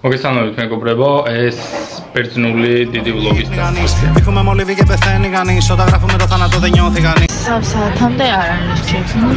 მოგესალმებით მეგობრებო, ეს ბერძნული დიდი ვლოგის დასწრებია. Έχουμε μολύβι και πεθαίνει κανείς, όταν γράφουμε το θάνατο δεν νιώθει κανείς. Საათამდე არ არის ჩექნი.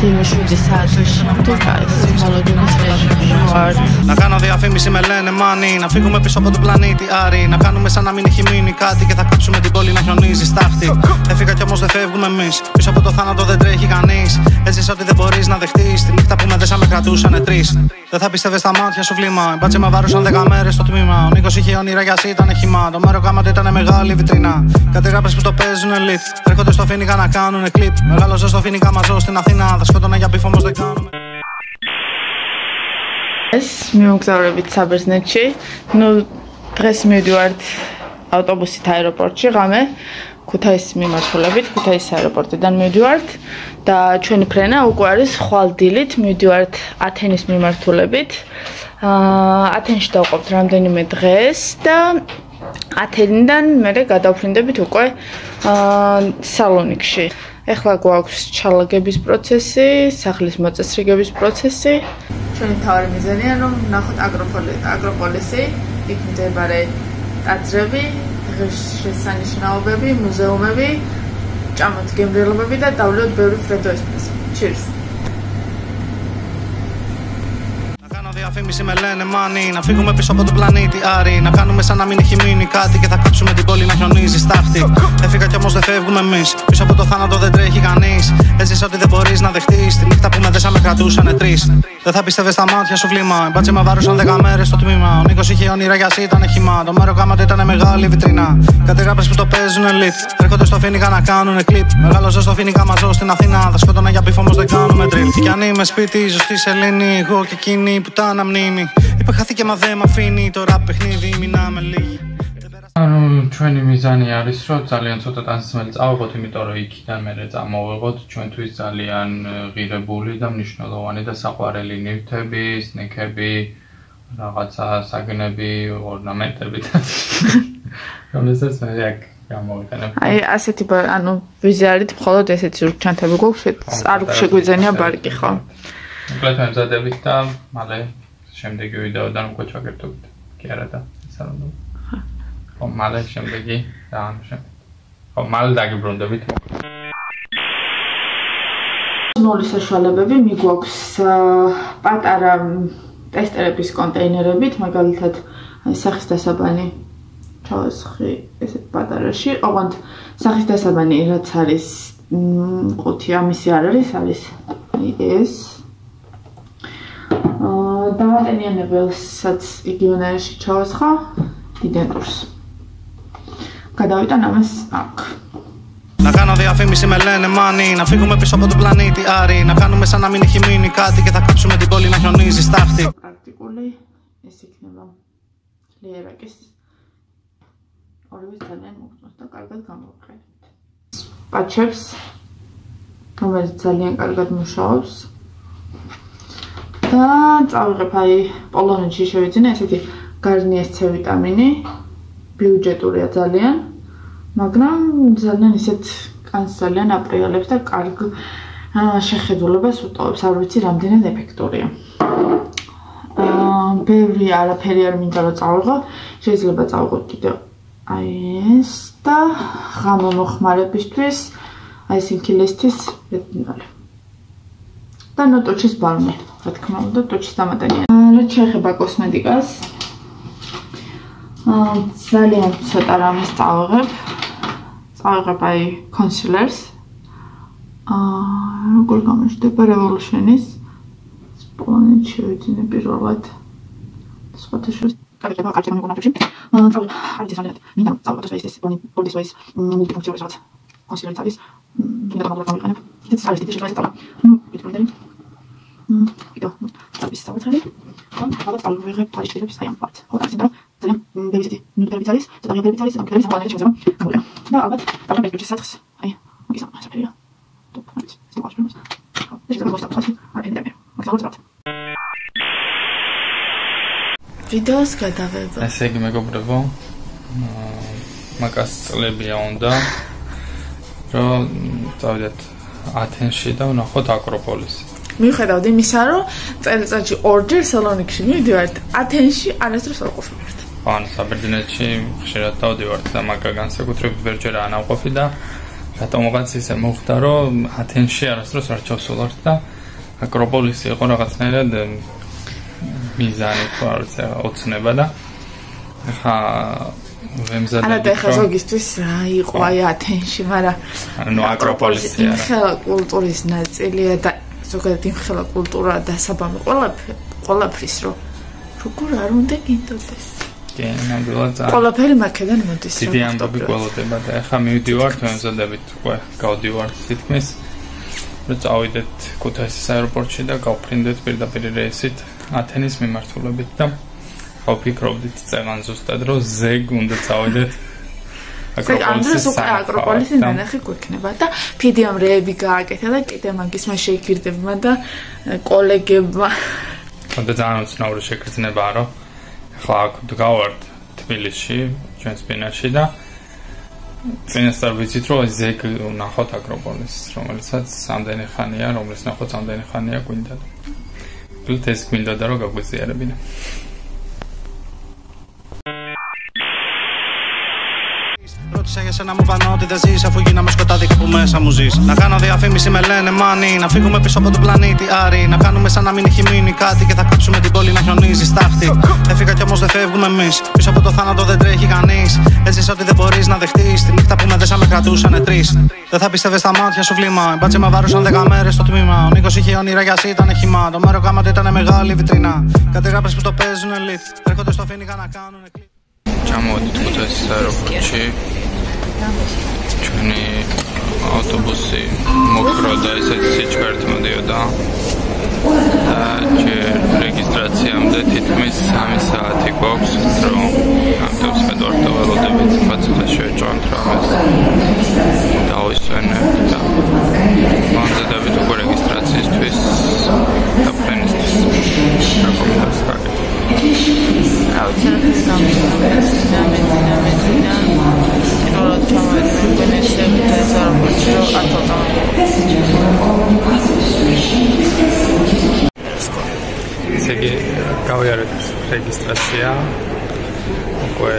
7 საათში თუ კაის მოლოდინის რეჟიმში ვარ. Να κάνω διαφήμιση με λένε μάνι, να φύγουμε πίσω από τον πλανήτη Άρη. Να κάνουμε σαν να μην έχει μείνει κάτι και θα κάψουμε την πόλη να χιονίζει στάχτη. Έφυγα κι όμως δεν φεύγουμε εμείς. Πίσω από το θάνατο δεν τρέχει κανείς. Έζεις ότι δεν μπορείς να δεχτείς. Τη νύχτα που με δέσαμε κρατούσανε 3. Δεν θα πίστευες τα μάτια σου βλήμα. Οι μπάτσοι με βάρουσαν 10 μέρες στο τμήμα. Ο Νίκος είχε όνειρα για ήταν χυμά. Το μέρο κάματο ήταν μεγάλη βιτρίνα. Κάτι ράπες που το παίζουν elite. Τρέχονται στο Φίνικα να κάνουν κλιπ. Μεγάλωσα στο Φίνικα μαζό στην Αθήνα. Θα σκότωνα για πίφ όμως δεν κάνουμε. ეს მიუგზავრებით საბერძნეთში. ნუ დღეს მივდივართ ავტობუსით აეროპორტში ღამე. ქუთაისის მიმართულებით, ქუთაისის აეროპორტიდან მივდივართ და ჩვენი ფრენა უკვე არის ხვალდილით მივდივართ ათენის მიმართულებით. ათენში დავყოფთ რამდენიმე დღეს და ათენიდან მერე გადავფრინდებით უკვე სალონიკში. ეხლა გვაქვს ჩალაგების პროცესი, სახლის მოწესრიგების პროცესი. ჩვენი თავი მიზანია რომ ნახოთ აკროპოლისი, იქ მდებარე ტაძრები, ღირსშესანიშნაობები, მუზეუმები, ჭამოთ გემრიელობები და დავლიოთ ბევრი ფრედო ესპრესო. Cheers! Διαφήμιση με λένε μάνι, να φύγουμε πίσω από τον πλανήτη Άρη. Να κάνουμε σαν να μην έχει μείνει κάτι και θα κάψουμε την πόλη να χιονίζει στάχτη. Έφυγα κι όμως δεν φεύγουμε εμείς. Πίσω από το θάνατο δεν τρέχει κανείς. Έζεις ότι δεν μπορείς να δεχτείς. Τη νύχτα που με δέσαμε κρατούσανε 3. Δεν θα πίστευες τα μάτια σου βλήμα. Οι μπάτσοι με βάρουσαν 10 μέρες στο τμήμα. Ο Νίκος είχε όνειρα για ήταν χυμά. Το μέρο κάματο ήταν μεγάλη βιτρίνα. Κάτι ράπες που το παίζουν elite. Τρέχονται στο Φίνικα να κάνουν κλιπ. Μεγάλωσα στο Φίνικα μαζό στην Αθήνα. Θα σκότωνα για πίφ όμως δεν κάνουμε drill. Κι αν είμαι σπίτι, ζωστή σελήνη. Εγώ και εκείνη που τα αναμνήμη. Είπε χάθηκε μα δεν μ' αφήνει το ραπ παιχνίδι, μείναμε λίγοι. ჩვენი მიზანი არის რომ ძალიან ცოტა ტანსმელი წავიღოთ, იმიტომ რომ იქიდან მერე წამოვიღოთ ჩვენთვის ძალიან ღირებული და მნიშვნელოვანი და საყვარელი ნივთები, სნექები, რაღაცა საგნები, ორნამენტები და რომელსაც მე აქ გამოვიყენებ. აი ასეთი ანუ ვიზარით მხოლოდ ესეთი ზურგჩანთები გვაქვს, არ შეგვიძლია ბარკი ხო? მოკლედ მემზადებით და მალე შემდეგი ვიდეოდან უკვე ჩაგერთობთ. კი არა და სალონო. ხო, მალე შემდეგი და ანუ შემდეგ. ხო, მალე დაგიბრუნდებით. ნული საშუალებები მიგვაქვს პატარა ტესტერების კონტეინერებით, მაგალითად სახის დასაბანი ჩავასხი ესეთ პატარაში, ოღონდ სახის დასაბანი რაც არის ყუთი ამისი არ არის ეს დავატენიანებელსაც იგივენერში ჩავასხა იდენტურს. Გადავიტან ამას აქ. Να κάνω διαφήμιση με λένε μάνι, να φύγουμε πίσω από τον πλανήτη Άρη. Να κάνουμε σαν να μην έχει μείνει κάτι και θα κάψουμε την πόλη να χιονίζει στάχτη. Პრაქტიკული ეს იქნება ლიერაკის ორივე ძალიან მოგწონს და კარგად გამოვიყენებთ. პაჩებს რომელიც ძალიან კარგად მუშაობს. და წავიღებ აი პოლონეთში შევიძინე ესეთი გარნიეს C ვიტამინი, ბიუჯეტურია ძალიან, მაგრამ ძალიან ისეთ კანს ძალიან აპრიალებს და კარგ შეხედულებას უტოვებს, არ ვიცი რამდენად ეფექტურია. ბევრი არაფერი არ მინდა რომ წავიღო, შეიძლება წავიღოთ კიდევ აი ეს და ღამე მოხმარებისთვის აი სინქილესთვის რეტინოლი. და ნოტოჩის ბალმი, რა თქმა უნდა, ტოჩის დამატენია. რაც შეეხება კოსმეტიკას, ძალიან ცოტა რამეს წავიღებ აი კონსილერს. როგორ გამოჩნდება Revolution-ის პოლონეთში შევიძინე პირველად. სხვათა შორის კარგება კარგი მოგონებაში. არის ძალიან მინდა წავიღოთ ეს პოლის ეს მულტიფუნქციონალის რაღაც კონსილერი არის. მინდა გამოვიყენებ. ეს არის დიდი შეფასება. ვიტყვი კიდევ ის საერთოდ ალბათ წავიღებ თვალის აი ამ პარტ. ხო, ასე და ძალიან ბევრი ნუტრიენტები არის, ძალიან ბევრი არის, ამიტომ სავალე შეიძლება გამოიყენო. და ალბათ დავყენებ ბიუჯეტის სათხს. აი, მაგის ამ საფერია. ტოპ, არის. ეს თავს პრობლემას. ხო, ეს შეიძლება მოსწავლე, არ ენდები. მაქსიმალურად. ვიდეოს გადავება. ესე იგი მეგობრებო, მაგას წლებია უნდა რომ წავიდეთ ათენში და ვნახოთ აკროპოლისი. მიუხედავად იმისა, რომ წელიწადში ორჯერ სალონიკში მივდივართ, ათენში არასდროს არ ყოფილვართ. ანუ საბერძნეთში ხშირად დავდივართ და მაგა განსაკუთრებით ვერჯერ არ ნავყოფი და რატომღაც ისე მოხდა, რომ ათენში არასდროს არ ჩავსულვართ და აკროპოლისი იყო რაღაცნაირად მიზანი თუ არ ვიცი, ოცნება და ხა ვემზადე. არა და ხა ზოგისთვის რა იყო აი ათენში, მაგრამ ანუ აკროპოლისი არა. ხა კულტურის ნაწილია და ზოგადად იმხელა კულტურა და საბამი ყველაფრის რომ როგორ არ უნდა გინდოდეს. კი, ნამდვილად ყველაფერი მაქედან მოდის. დიდი ამბები გველოდება და ახლა მივდივართ ვემზადებით უკვე გავდივართ თითქმის რომ წავიდეთ ქუთაისის აეროპორტში და გავფრინდეთ პირდაპირ რეისით ათენის მიმართულებით და ვფიქრობდით წეგან ზუსტად რომ ზეგ უნდა წავიდეთ აკროპოლისის ნანახი გვექნება და ფიდიამ რეები გააკეთა და კიდე მაგისმა შეიქირდებმა და კოლეგებმა და ძალიან უცნაური შეგრძნებაა რომ ახლა აქ ვდგავართ თბილისში ჩვენს ბინაში და წინასწარ ვიცით რომ ზეგ ვნახოთ აკროპოლისს რომელსაც ამდენი ხანია რომლის ნახოთ ამდენი ხანია გვინდა გლით ეს გვინდა და რომ გაგვიზიარებინა Ρώτησα για σένα μου είπαν ότι δεν ζεις αφού γίναμε σκοτάδι που μέσα μου ζεις. Να κάνω διαφήμιση με λένε μάνι. Να φύγουμε πίσω από τον πλανήτη Άρη. Να κάνουμε σαν να μην έχει μείνει κάτι και θα κάψουμε την πόλη να χιονίζει στάχτη. Έφυγα κι όμως δεν φεύγουμε εμείς. Πίσω από το θάνατο δεν τρέχει κανείς. Έζεις ότι δεν μπορείς να δεχτείς. Τη νύχτα που με δέσαμε κρατούσανε τρεις. Δεν θα πιστεύεις τα μάτια σου βλήμα. Οι μπάτσοι με βάρουσαν 10 μέρες στο τμήμα. Ο Νίκος είχε όνειρα για ήταν χυμά. Το μέρο κάμα του ήταν μεγάλη βιτρίνα. Κάτι ράπες που το παίζουν elite. Έρχονται στο φίνικα να κάνουν κλικ. Ჩამოვედით ქუთაისის აეროპორტში. ჩვენი ავტობუსი მოკრო და ესეთი სიჩქარით მოდიოდა. და რეგისტრაციამდე თითქმის 3 საათი გვაქვს, რომ ავტობუსს ვედვართ და ველოდებით ფაცილას შევეჭამთ რამეს. დავისვენებთ და ვამზადებით უკვე რეგისტრაციისთვის და ფრენისთვის. რაკომენტარს გაკეთებთ. აუცილებლად გამიზინა. Rolot ჩამოვედი ვენეცია ქუთაისის აეროპორტში რომ ისე იგი გავიარეთ რეგისტრაცია უკვე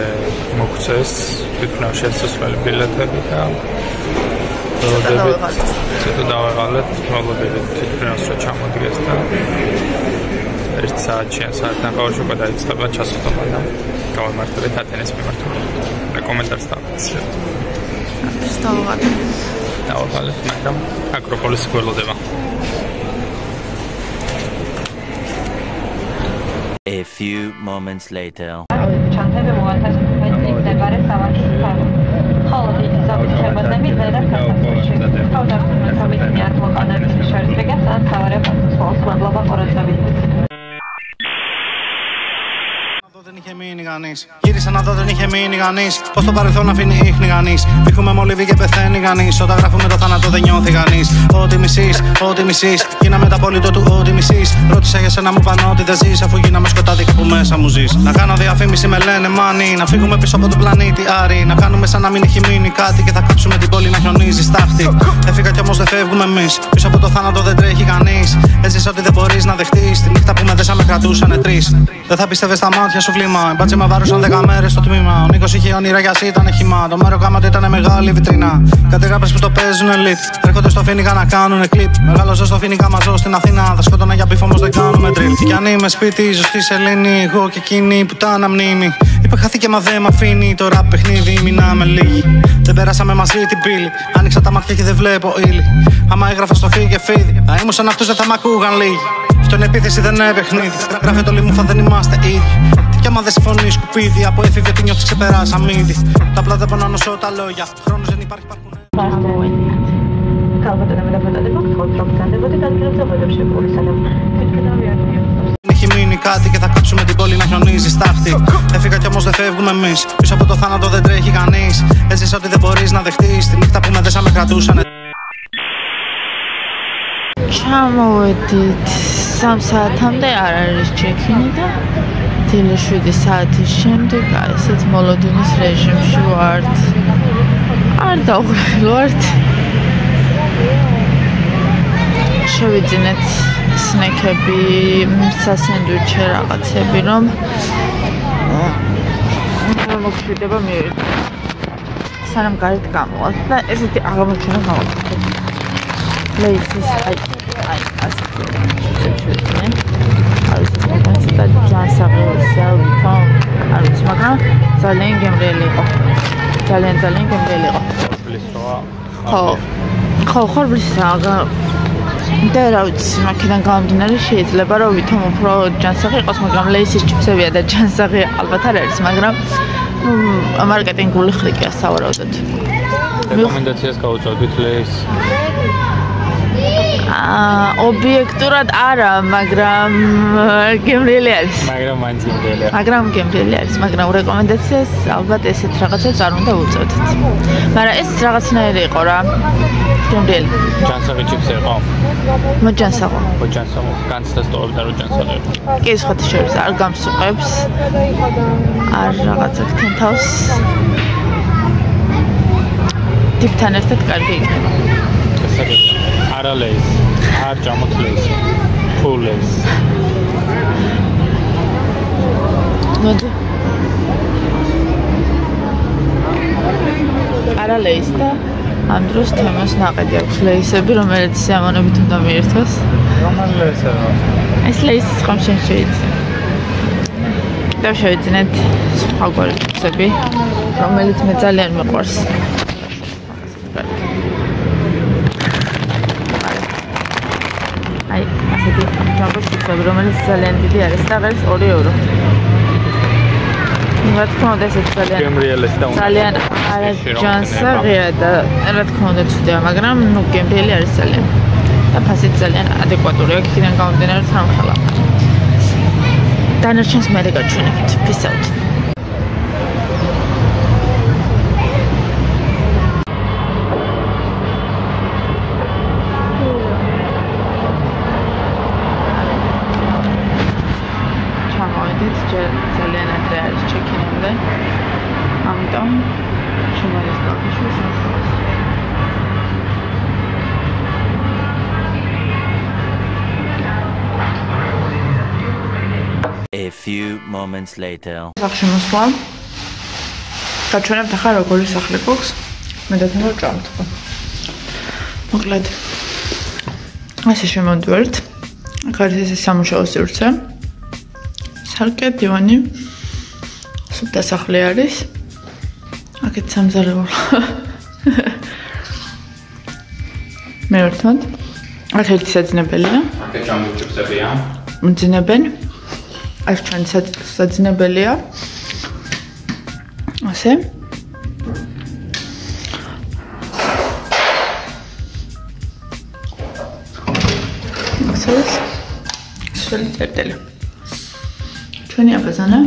მოგწეს თვითონ შესასვლელი ბილეთები და ცოტა დავაღალეთ მოგოდებით თვითონ რომ ჩამოდგეს და 1 საათში ან საათნახევარში უკვე დაიწყება ჩასხდომა და გავამართლეთ ათენეს მიმართულებით. კომენტარს დავწერთ. დავაღალეთ, მაგრამ აკროპოლისი გველოდება. A few moments later. ჩანთები მოათას მეთქებარე სავარჯიშო ფარმა. ხოლო დიდი ზომის ხებოდნები ვერა ქართულში. თავდაპირველად კომიტეტი არ მოყანების შერწმებას ან სავარია ფასოს მადლობა ყურადღებით. Δεν είχε μείνει κανείς. Γύρισα να δω, δεν είχε μείνει κανείς. Πως το παρελθόν αφήνει ίχνη κανείς. Βήχουμε μολύβι και πεθαίνει κανείς. Όταν γράφουμε το θάνατο δεν νιώθει κανείς. Ό,τι μισείς. Γίναμε τα απόλυτο του ό,τι μισείς. Ρώτησα για σένα μου πάνω ότι δεν ζεις. Αφού γίναμε σκοτάδι που μέσα μου ζεις. Να κάνω διαφήμιση με λένε μάνι. Να φύγουμε πίσω από τον πλανήτη Άρη. Να κάνουμε σαν να μην έχει μείνει κάτι και θα κάψουμε την πόλη να χιονίζει στάχτη. Έφυγα κι όμως δεν φεύγουμε εμείς. Πίσω από το θάνατο δεν τρέχει κανείς. Έζεις ότι δεν μπορείς να δεχτείς. Τη νύχτα που με δέσαμε κρατούσανε τρεις. Δεν θα πιστεύεις τα μάτια σου βλήμα. Οι μπάτσοι με βάρουσαν 10 μέρες στο τμήμα. Ο Νίκος είχε όνειρα για ήταν χυμά. Το μέρο κάμα του ήταν μεγάλη βιτρίνα. Κάτι ράπες που το παίζουν elite. Έρχονται στο φίνικα να κάνουν κλιπ. Μεγάλωσα στο φίνικα μαζό στην Αθήνα. Θα σκότωνα για μπίφ όμως δεν κάνουμε τριλ. Κι αν είμαι σπίτι, ζωστή σελήνη. Εγώ και εκείνη που τα αναμνήμη. Είπε χάθηκε μα δεν μ' αφήνει. Το ραπ παιχνίδι μείναμε λίγοι. Δεν πέρασαμε μαζί την πύλη. Άνοιξα τα μάτια και δεν βλέπω ύλη. Άμα έγραφα στο φύγε φίδι. Θα ήμουν σαν αυτούς δεν θα μ' ακούγαν λίγοι. Αυτό είναι επίθεση δεν είναι παιχνίδι. Γράφε το λιμούφα δεν είμαστε ίδιοι. Κι άμα δεν συμφωνεί σκουπίδι. Από έφηβε τι νιώθεις ξεπεράσαμε ήδη. Τα πλάτα πάνω να νοσώ τα λόγια. Χρόνος δεν υπάρχει, υπάρχουν. Δεν έχει μείνει κάτι και θα κάψουμε την πόλη να χιονίζει στάχτη. Έφυγα κι όμως δεν φεύγουμε εμείς. Πίσω από το θάνατο δεν τρέχει κανείς. Έζεις ότι δεν μπορείς να δεχτείς. Τη νύχτα που με δέσαμε κρατούσανε. ჩამოვედით 3 საათამდე არ არის ჩექინი და დილის 7 საათის შემდეგ ესეთ მოლოდინის რეჟიმში ვართ. არ დავღრილვართ. შევიძინეთ სნექები, სასენდვიჩი რაღაცები, რომ მოგშვიდება მივიდეთ. სანამ გარეთ გამოვალთ და ესეთი აღმოჩენა გავაკეთებ. ლეისის აი ასეთი შეგვიძლია. არის ეს ჯანსაღებისა ვითომ არ ვიცი, მაგრამ ძალიან გემრიელი იყო. ძალიან გემრიელი იყო. ხო, ხორბლისაა. და რა ვიცი, მაქედან გამომდინარე შეიძლება რომ ვითომ უფრო ჯანსაღი იყოს, მაგრამ ლეისის ჩიფსებია და ჯანსაღი ალბათ არ არის, მაგრამ მარკეტინგული ხრიკია სავარაუდოდ. რეკომენდაციას გავუწოდით ლეის. ობიექტურად არა, მაგრამ გემრიელი არის. მაგრამ გემრიელი არის, მაგრამ რეკომენდაციას ალბათ ესეთ რაღაცებს არ უნდა უწოდოთ. მაგრამ ეს რაღაცნაირი იყო რა. გემრიელი. ჯანსაღი ჩიფსი იყო? მოჯანსაღო. განცდას ტოვებდა რომ ჯანსაღი იყო. კი, სხვათა შორის არ გამსუყებს. არ რაღაცა თავს. ტიპთან ერთად კარგი იქნება. არა ლეის, არ ჭამოთ ლეის. ფულ ლეის. მოდი. არა ლეის და ამ დროს თემას ნაყედი აქვს ლეისები, რომელიც სიამოვნებით უნდა მიირთვას. რომელი ლეისება? ეს ლეისის ხომშენ შეიძლება. და შევიძინეთ სხვაგვარი ლეისები, რომელიც მე ძალიან მიყვარს. აი, ასეთი ჯამბო ჩიფსები, რომელიც ძალიან დიდი არის და არის 2 ევრო. რა თქმა უნდა, ეს ძალიან არაჯანსაღია და რა თქმა უნდა ცუდია, მაგრამ ნუ გემრიელი არის ძალიან. და ფასიც ძალიან ადეკვატურია, იქიდან გამომდინარე სამხელა. დანარჩენს მე გაჩვენებთ. Peace out. ძალიან ადრე არის ჩეკინამდე. ამიტომ შემოდის კაფეში სამხელას. A few moments later. სახში მოსვლა. გაჩვენებთ ახლა როგორი სახლი გვაქვს. მე და თან ვჭამთ. მოკლედ. ასე შემოვდივართ. აქ არის ეს სამუშაო სივრცე. სარკე, დივანი. სუფთა სახლი არის. აქეთ სამზარეულო. მე ვერთმად. აქ ერთი საძინებელია. აქეთ ჯამბუჩებია. მძინებენ. აქ ჩვენ საძინებელია. ასე. ასე. სული წერტელი. ჩვენი აბაზანა.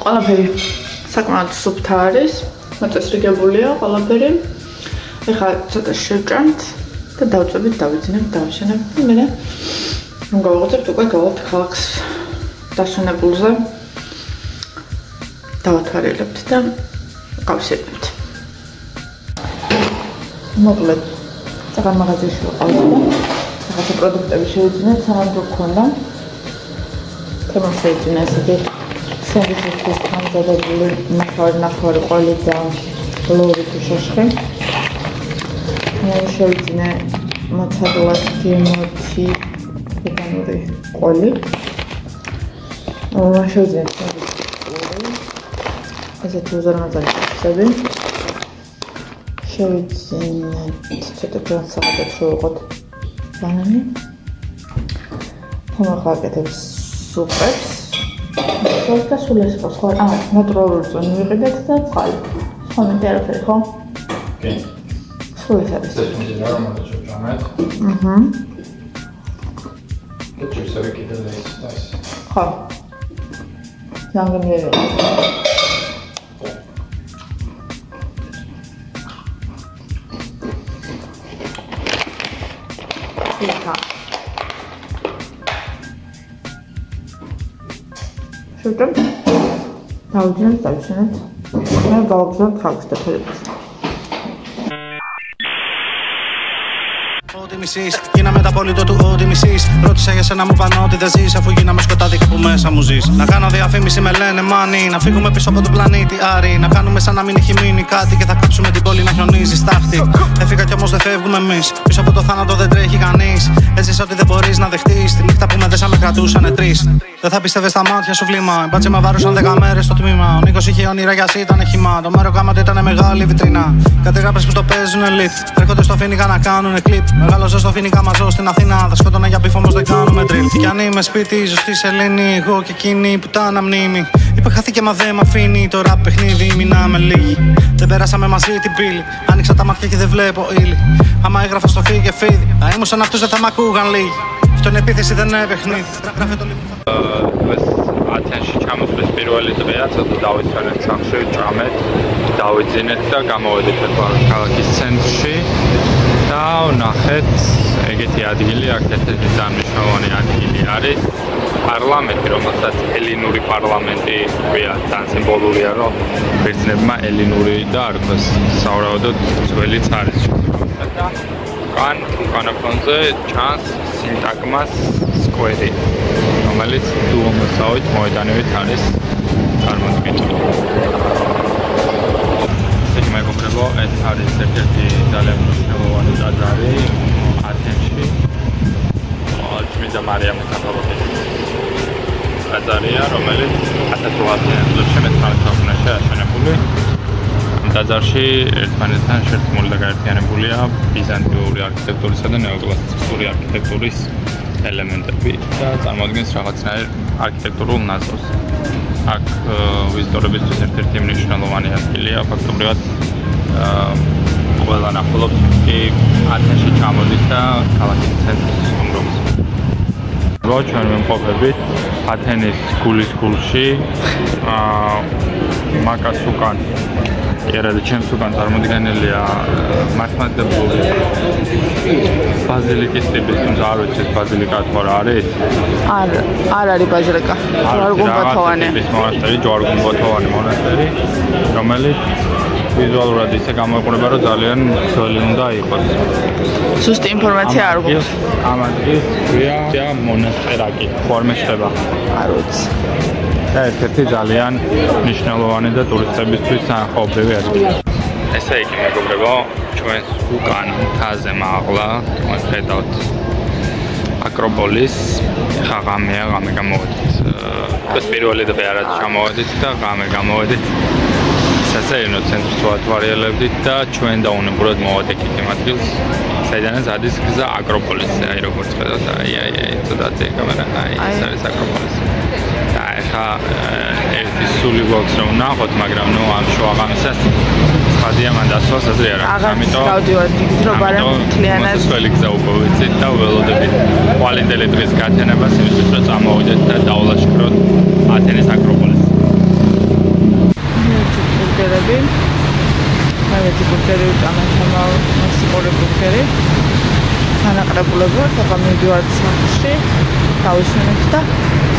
ყველაფერი საკმაოდ სუფთა არის. მოწესრიგებულია ყველაფერი. ეხლა ცოტა შევჭამთ და დავწვევით, დავიძინებთ, დავშენებთ და მე რომ გავაღწევთ უკვე გავალთ ქალაქს დასვენებულზე. დავათვალელებთ და გავსებთ. მოკლედ, წაღარ მაღაზიაში ვიყავით და რაღაცა პროდუქტები შევიძინეთ, სანამ რო გქონდა. თემამ შევიძინა ესეთი სენდვიჩის დამზადებული ნახევარი ყვალი და ლორი შოშხი. მე შევიძინე მოცადულას გემოთი ვეგანური ყვალი. შევიძინეთ ესეთი უზარმაზარი ჩიფსები. შევიძინეთ ცოტა ჯანსაღად შევიყოთ ბანანი. ხომ აკეთებს სუპებს. და სულ ეს იყო სხვა. ნატურალური წონი ვიყიდეთ და წყალი. სხვა მეტი არაფერი ხო? კი. სულ ეს არის. ეს მიზეზა რომ შევჭამეთ. და ჩიფსები კიდე ლეის და ეს. ხო. ძალიან მიერია. შევჭამ. დავუძინებთ, დავშენებთ. მე გავაგზავნოთ ქალაქს და ფერებს. μισείς. Γίναμε τα απόλυτο του ό,τι μισείς. Ρώτησα για σένα, μου πάνε ότι δεν ζεις. Αφού γίναμε σκοτάδι που μέσα μου ζεις. Να κάνω διαφήμιση με λένε μάνι. Να φύγουμε πίσω από τον πλανήτη Άρη. Να κάνουμε σαν να μην έχει μείνει κάτι. Και θα κάψουμε την πόλη να χιονίζει στάχτη. Έφυγα κι όμως δεν φεύγουμε εμείς. Πίσω από το θάνατο δεν τρέχει κανείς. Έζησα ότι δεν μπορείς να δεχτείς. Τη νύχτα που με δέσαμε κρατούσανε τρεις. Δεν θα πιστεύεις τα μάτια σου βλήμα. Οι μπάτσοι με βάρουσαν 10 μέρες στο τμήμα. Ο Νίκος είχε όνειρα για ήταν χυμά. Το μέρο κάματο ήταν μεγάλη βιτρίνα. Κάτι ράπες που το παίζουν elite. Έρχονται στο Φίνικα να κάνουν κλιπ. Μεγάλωσα στο Φίνικα μαζό στην Αθήνα. Θα σκότωνα για πίφο όμως δεν κάνουμε τριλ. Κι αν είμαι σπίτι, ζωστή σελήνη. Εγώ και εκείνη που τα αναμνήμη. Είπε χάθηκε μα δεν μ' αφήνει. Το ραπ παιχνίδι μείναμε λίγοι. Δεν πέρασαμε μαζί την πύλη. Άνοιξα τα μάτια και δεν βλέπω ύλη. Άμα έγραφα στο φύγη και φίδι. Θα ήμουν σαν αυτούς δεν θα μ' ακούγαν λίγοι. Αυτό είναι επίθεση δεν είναι παιχνίδι. Γράφε το λίγο. ათენში ჩამოსვლის პირველი დღეა, ცოტა დავიცვენეთ სახში, ჭამეთ, დავიძინეთ და გამოვედით ქალაქის ცენტრში და ვნახეთ ეგეთი ადგილი, აქ ერთ-ერთი მნიშვნელოვანი ადგილი არის პარლამენტი, რომელსაც ელინური პარლამენტი ქვია, ძალიან სიმბოლურია, რომ ბერძნებმა ელინური და არქოს სავარაუდოდ ძველიც არის და უკანა ფონზე ჩანს სინტაგმას სკვერი, რომელიც დუომოსავით მოედანებით არის წარმოდგენილი. ესე მეგობრებო, ეს არის ერთ-ერთი ძალიან მნიშვნელოვანი ტაძარი ათენში. წმინდა მარიამის სახელობის ტაძარია, რომელიც 1800 წელს მე-19 საუკუნეში აშენებული. ტაძარში ერთმანეთთან შერწყმული და გაერთიანებულია ბიზანტიური არქიტექტურისა და ნეოკლასიცისტური არქიტექტურის ელემენტები და წარმოადგენს რაღაცნაირ არქიტექტურულ ნაწილს. აქ ვიზიტორებისთვის ერთ-ერთი მნიშვნელოვანი ადგილია, ფაქტობრივად ყველა ნახულობს კი ათენში ჩამოდის და ქალაქის ცენტრს სტუმრობს. ჩვენ ვიმყოფებით ათენის გულის გულში, მაკას უკან ერადი ჩემს უკან წარმოდგენილია მართლმადიდებლური ბაზილიკის ტიპის, თუმცა არ ვიცი ეს ბაზილიკა თუ არა არის? არ არის ბაზილიკა. ჯვარ-გუმბათოვანი. ტიპის მონასტერი, ჯვარ-გუმბათოვანი მონასტერი, რომელიც ვიზუალურად ისე გამოიყურება, რომ ძალიან ძველი უნდა იყოს. ზუსტი ინფორმაცია არ გვაქვს. ამ ადგილს ქვია მონასტერაკი, ხო არ მეშლება? არ ვიცი. და ერთ-ერთი ძალიან მნიშვნელოვანი და ტურისტებისთვის საახაობრივი ადგილი. ესე იგი, მეგობრებო, ჩვენს უკან მთაზე მაღლა, ხედავთ აკროპოლის, ხა ღამეა, ღამე გამოვედით. ეს პირველი დღე არა ჩამოვედით და ღამე გამოვედით. სასეირნო ცენტრს ვათვალიერებდით და ჩვენ დაუნებურად მოვადექით იმ ადგილს, საიდანაც ადის გზა აკროპოლისზე, აი როგორც ხედავთ, აი, ცოტათი კამერა, აი ეს არის აკროპოლისი. და ეხა ერთი სული გვაქვს რომ ვნახოთ, მაგრამ ნუ ამ შუაღამისას ცხადია მან დასვას აზრი არ აქვს, ამიტომ გავდივართ იქით, რომ ბარემ მთლიანად მოსველი გზა უკვე ვიცით და ველოდებით ყვალინდელი დღის გათენებას იმისთვის რომ წამოვიდეთ და დაულაშქროთ ათენის აკროპოლისს. ბურგერები. მერეთი ბურგერი ვიტანა შემოსიყური ბურგერი. განაყრებულები ვართ, ახლა მივდივართ სახლში, დავისვენებთ და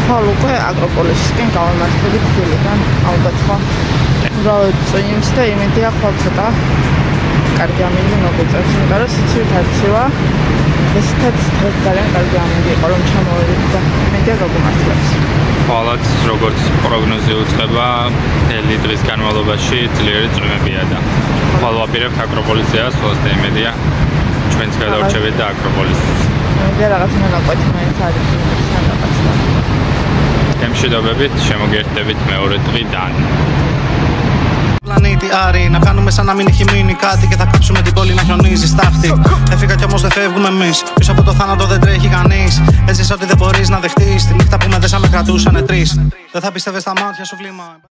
ხვალ უკვე აკროპოლისისკენ გავამართლებით დილიდან, ალბათ ხო. უბრალოდ წვიმს და იმედია ხვალ ცოტა კარგი ამინდი მოგეწევს, იმიტომ რომ სიცივით არცივა. ესეთაც დღეს ძალიან კარგი ამინდი იყო, რომ ჩამოვედით და იმედია გაგუმართლებს. ხვალაც როგორც პროგნოზი უწყება, მთელი დღის განმავლობაში ძლიერი წვიმებია და ხვალ ვაპირებთ აკროპოლისზე ასვლას და იმედია ჩვენც გადავრჩებით და აკროპოლისს. იმედია რაღაც მონაკვეთი მაინც არის რაღაც და მშვიდობებით, შემოგერთდებით მეორე დღიდან. Πλανήτη Άρη, να κάνουμε σαν να μην έχει μείνει κάτι και θα κάψουμε την πόλη να χιονίζει στάχτη. Έφυγα κι όμως δεν φεύγουμε εμείς. Πίσω από το θάνατο δεν τρέχει κανείς. Έζησα ότι δεν μπορείς να δεχτείς. Τη νύχτα που με δέσαμε κρατούσανε τρεις. Δεν θα πιστεύεις τα μάτια σου βλήμα.